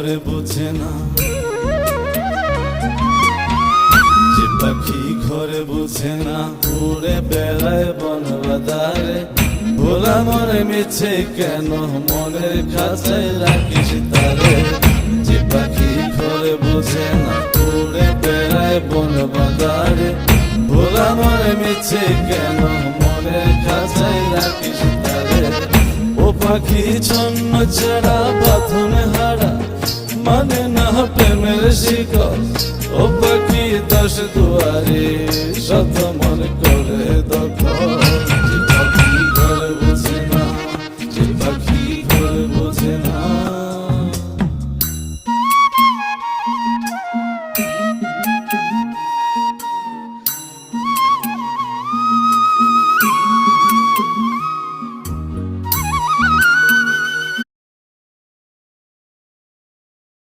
ঘরে বোঝে না, যে পাখি ঘরে বোঝে না উড়ে বেড়ায় বন বাদারে। ভোলা মনে মিছে কেন মনের খাঁচায় রাখিস তারে, যে পাখি ঘরে বোঝে না উড়ে বেড়ায় বন বাদারে। ভোলা মনে মিছে কেন মনের খাঁচায় রাখিস তারে। ও পাখি ছন্ন ছাড়া বাঁধনে হারা, মানে না প্রেমের শিকল। ও পাখি 10 দুয়ারে শত মন করে দখল।